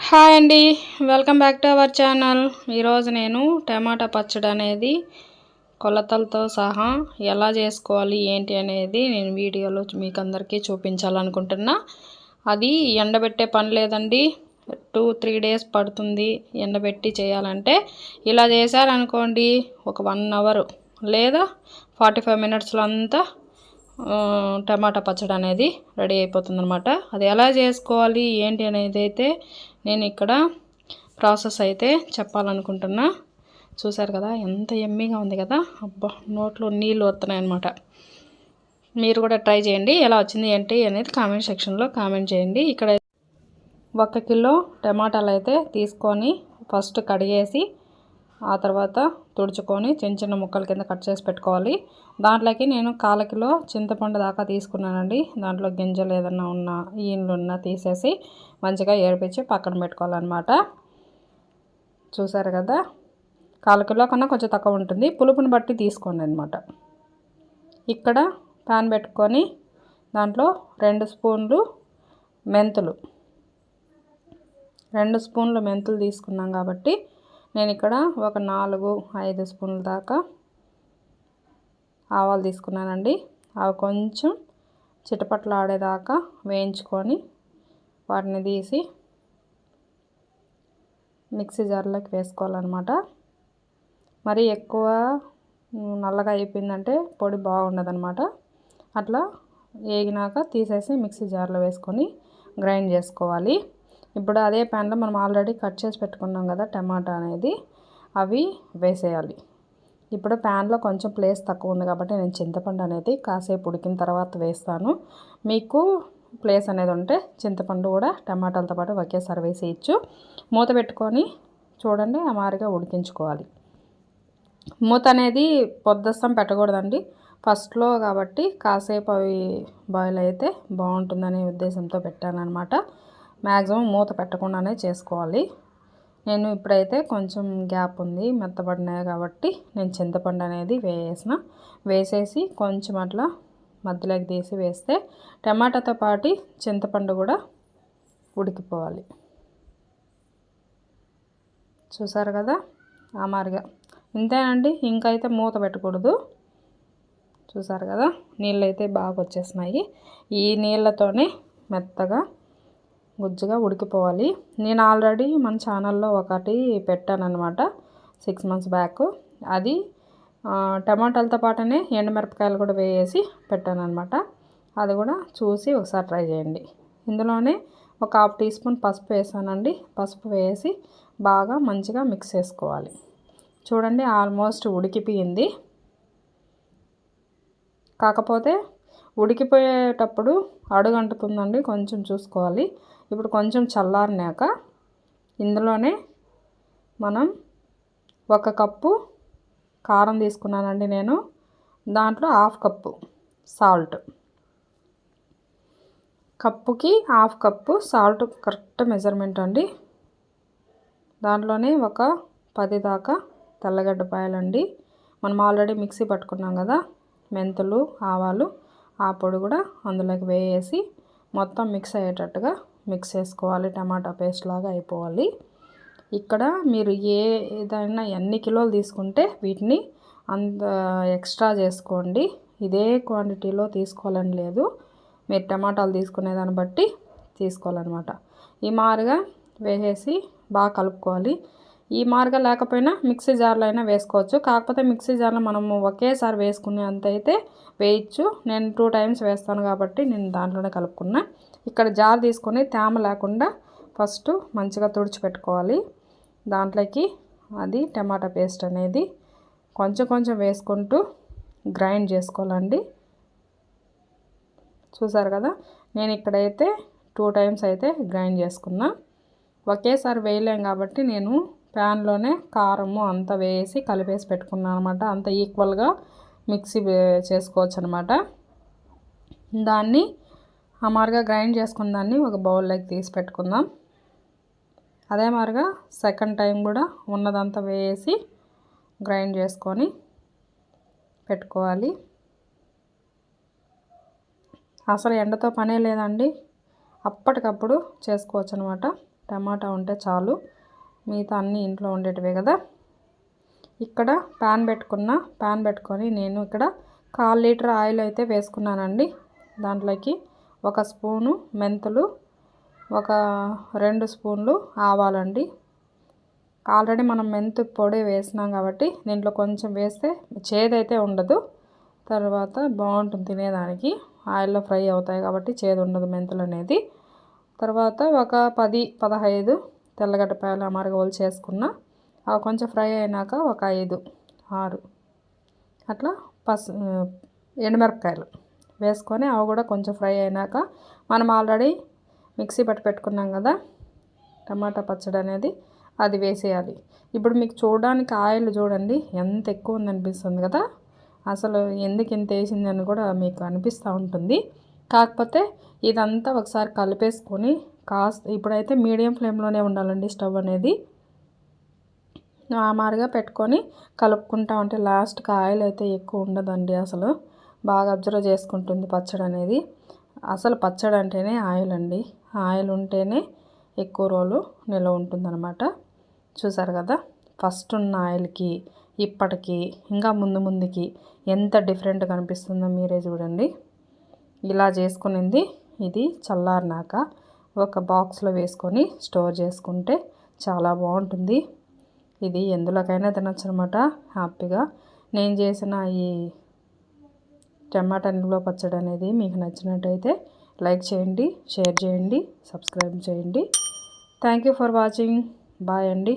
Hi అండి, welcome back to our channel. ఈరోజు నేను టమాటా పచ్చడి అనేది కొలతలతో సహా ఎలా చేసుకోవాలి ఏంటి అనేది నేను వీడియోలో మీకు అందరికీ చూపించాలనుకుంటున్నా. అది ఎండబెట్టే పని లేదండి. 2-3 డేస్ పడుతుంది ఎండబెట్టి చేయాలంటే. ఇలా చేశారనుకోండి ఒక 1 అవర్ లేదా 45 మినిట్స్లో అంతా టమాటా పచ్చడి అనేది రెడీ అయిపోతుంది అనమాట. అది ఎలా చేసుకోవాలి ఏంటి అనేది అయితే నేను ఇక్కడ ప్రాసెస్ అయితే చెప్పాలనుకుంటున్నా. చూసారు కదా ఎంత యమ్మీగా ఉంది కదా, అబ్బా నోట్లో నీళ్ళు వస్తున్నాయి అనమాట. మీరు కూడా ట్రై చేయండి. ఎలా వచ్చింది ఏంటి అనేది కామెంట్ సెక్షన్లో కామెంట్ చేయండి. ఇక్కడ 1 కిలో టమాటాలు అయితే తీసుకొని ఫస్ట్ కడిగేసి ఆ తర్వాత తుడుచుకొని చిన్న చిన్న ముక్కల కింద కట్ చేసి పెట్టుకోవాలి. దాంట్లోకి నేను 1/4 కిలో చింతపండు దాకా తీసుకున్నానండి. దాంట్లో గింజలు ఏదన్నా ఉన్నా ఈన్లు ఉన్నా తీసేసి మంచిగా ఏడిపించి పక్కన పెట్టుకోవాలన్నమాట. చూసారు కదా, 1/4 కిలో కన్నా కొంచెం తక్కువ ఉంటుంది. పులుపుని బట్టి తీసుకోండి అనమాట. ఇక్కడ ప్యాన్ పెట్టుకొని దాంట్లో 2 స్పూన్లు మెంతులు 2 స్పూన్లు మెంతులు తీసుకున్నాం కాబట్టి నేను ఇక్కడ ఒక 4-5 స్పూన్ల దాకా ఆవాలు తీసుకున్నానండి. అవి కొంచెం చిటపట్లు ఆడేదాకా వేయించుకొని వాటిని తీసి మిక్సీ జార్లోకి వేసుకోవాలన్నమాట. మరి ఎక్కువ నల్లగా అయిపోయిందంటే పొడి బాగుండదన్నమాట. అట్లా వేగినాక తీసేసి మిక్సీ జార్లో వేసుకొని గ్రైండ్ చేసుకోవాలి. ఇప్పుడు అదే ప్యాన్లో మనం ఆల్రెడీ కట్ చేసి పెట్టుకున్నాం కదా టమాటా అనేది, అవి వేసేయాలి. ఇప్పుడు ప్యాన్లో కొంచెం ప్లేస్ తక్కువ ఉంది కాబట్టి నేను చింతపండు అనేది కాసేపు ఉడికిన తర్వాత వేస్తాను. మీకు ప్లేస్ అనేది ఉంటే చింతపండు కూడా టమాటాలతో పాటు ఒకేసారి వేసేయచ్చు. మూత పెట్టుకొని చూడండి అమారిగా ఉడికించుకోవాలి. మూత అనేది పొద్దస్తం పెట్టకూడదండి. ఫస్ట్లో కాబట్టి కాసేపు అవి బాయిల్ అయితే బాగుంటుందనే ఉద్దేశంతో పెట్టాను అనమాట. మ్యాక్సిమం మూత పెట్టకుండానే చేసుకోవాలి. నేను ఇప్పుడైతే కొంచెం గ్యాప్ ఉంది, మెత్తబడినాయి కాబట్టి నేను చింతపండు అనేది వేసేసి కొంచెం అట్లా మధ్యలోకి తీసి వేస్తే టమాటాతో పాటు చింతపండు కూడా ఉడికిపోవాలి. చూసారు కదా అమారిగా ఇంతేనండి, ఇంకైతే మూత పెట్టకూడదు. చూసారు కదా నీళ్ళు అయితే బాగా వచ్చేసినాయి. ఈ నీళ్ళతోనే మెత్తగా గుజ్జుగా ఉడికిపోవాలి. నేను ఆల్రెడీ మన ఛానల్లో ఒకటి పెట్టానన్నమాట 6 months బ్యాక్. అది టమాటాలతో పాటునే ఎండుమిరపకాయలు కూడా వేసి పెట్టానన్నమాట. అది కూడా చూసి ఒకసారి ట్రై చేయండి. ఇందులోనే ఒక 1/2 టీ స్పూన్ పసుపు వేసానండి. పసుపు వేసి బాగా మంచిగా మిక్స్ చేసుకోవాలి. చూడండి ఆల్మోస్ట్ ఉడికిపోయింది. కాకపోతే ఉడికిపోయేటప్పుడు అడుగంటుతుందండి, కొంచెం చూసుకోవాలి. ఇప్పుడు కొంచెం చల్లారినాక ఇందులోనే మనం 1 కప్పు కారం తీసుకున్నానండి నేను. దాంట్లో 1/2 కప్పు సాల్ట్, కప్పుకి 1/2 కప్పు సాల్ట్ కరెక్ట్ మెజర్మెంట్ అండి. దాంట్లోనే ఒక 10 దాకా తెల్లగడ్డపాయలండి. మనం ఆల్రెడీ మిక్సీ పట్టుకున్నాం కదా మెంతులు ఆవాలు, ఆ పొడి కూడా అందులోకి వేసి మొత్తం మిక్స్ అయ్యేటట్టుగా మిక్స్ చేసుకోవాలి. టమాటా పేస్ట్ లాగా అయిపోవాలి. ఇక్కడ మీరు ఏదైనా ఎన్ని కిలోలు తీసుకుంటే వీటిని అంత ఎక్స్ట్రా చేసుకోండి. ఇదే క్వాంటిటీలో తీసుకోవాలని లేదు, మీరు టమాటాలు తీసుకునే దాన్ని బట్టి తీసుకోవాలన్నమాట. ఈ మారుగా వేసేసి బాగా కలుపుకోవాలి. ఈ మారుగా లేకపోయినా మిక్సీ జార్లో అయినా వేసుకోవచ్చు. కాకపోతే మిక్సీ జార్లో మనము ఒకేసారి వేసుకునే అంత అయితే వేయచ్చు. నేను 2 times వేస్తాను కాబట్టి నేను దాంట్లోనే కలుపుకున్నా. ఇక్కడ జార్ తీసుకొని తేమ లేకుండా ఫస్ట్ మంచిగా తుడిచిపెట్టుకోవాలి. దాంట్లోకి అది టమాటా పేస్ట్ అనేది కొంచెం కొంచెం వేసుకుంటూ గ్రైండ్ చేసుకోవాలండి. చూసారు కదా నేను ఇక్కడైతే 2 times అయితే గ్రైండ్ చేసుకున్నా. ఒకేసారి వేయలేం కాబట్టి నేను ప్యాన్లోనే కారము అంతా వేసి కలిపేసి పెట్టుకున్నాను అనమాట. అంత ఈక్వల్గా మిక్సీ చేసుకోవచ్చు అనమాట. దాన్ని అమారుగా గ్రైండ్ చేసుకున్న దాన్ని ఒక బౌల్లోకి తీసి పెట్టుకుందాం. అదే మాదిరిగా సెకండ్ టైం కూడా ఉన్నదంతా వేసి గ్రైండ్ చేసుకొని పెట్టుకోవాలి. అసలు ఎండతో పనే లేదండి, అప్పటికప్పుడు చేసుకోవచ్చు అనమాట. టమాటా ఉంటే చాలు, మిగతా అన్నీ ఇంట్లో ఉండేటివే కదా. ఇక్కడ ప్యాన్ పెట్టుకొని నేను ఇక్కడ 1/4 లీటర్ ఆయిల్ అయితే వేసుకున్నానండి. దాంట్లోకి 1 స్పూను మెంతులు, ఒక 2 స్పూన్లు ఆవాలండి. ఆల్రెడీ మనం మెంతు పొడి వేసినాం కాబట్టి దీంట్లో కొంచెం వేస్తే చేదైతే ఉండదు. తర్వాత బాగుంటుంది తినేదానికి, ఆయిల్లో ఫ్రై అవుతాయి కాబట్టి చేదు ఉండదు మెంతులు అనేది. తర్వాత ఒక 10-15 తెల్లగడ్డపాయలు అమరగోలు చేసుకున్న, అవి కొంచెం ఫ్రై అయినాక ఒక 5-6 అట్లా ఎండుమిరపకాయలు వేసుకొని అవి కూడా కొంచెం ఫ్రై అయినాక మనం ఆల్రెడీ మిక్సీ పెట్టుకున్నాం కదా టమాటా పచ్చడి అనేది, అది వేసేయాలి. ఇప్పుడు మీకు చూడడానికి ఆయిల్ చూడండి ఎంత ఎక్కువ ఉందనిపిస్తుంది కదా, అసలు ఎందుకు ఇంత వేసిందని కూడా మీకు అనిపిస్తూ ఉంటుంది. కాకపోతే ఇదంతా ఒకసారి కలిపేసుకొని ఇప్పుడైతే మీడియం ఫ్లేమ్లోనే ఉండాలండి స్టవ్ అనేది. మామూలుగా పెట్టుకొని కలుపుకుంటా ఉంటే లాస్ట్కి ఆయిల్ అయితే ఎక్కువ ఉండదండి, అసలు బాగా అబ్జర్వ్ చేసుకుంటుంది పచ్చడి అనేది. అసలు పచ్చడి అంటేనే ఆయిల్ అండి, ఆయిల్ ఉంటేనే ఎక్కువ రోజులు నిల్వ ఉంటుందన్నమాట. చూసారు కదా, ఫస్ట్ ఉన్న ఆయిల్కి ఇప్పటికి ఇంకా ముందుకి ఎంత డిఫరెంట్ కనిపిస్తుందో మీరే చూడండి. ఇలా చేసుకునింది ఇది చల్లారినాక ఒక బాక్స్లో వేసుకొని స్టోర్ చేసుకుంటే చాలా బాగుంటుంది. ఇది ఎందులోకైనా తినొచ్చు అనమాట హ్యాపీగా. నేను చేసిన ఈ టమాటా నిల్వ పచ్చడి అనేది మీకు నచ్చినట్టయితే లైక్ చేయండి, షేర్ చేయండి, సబ్స్క్రైబ్ చేయండి. Thank you for watching. Bye అండి.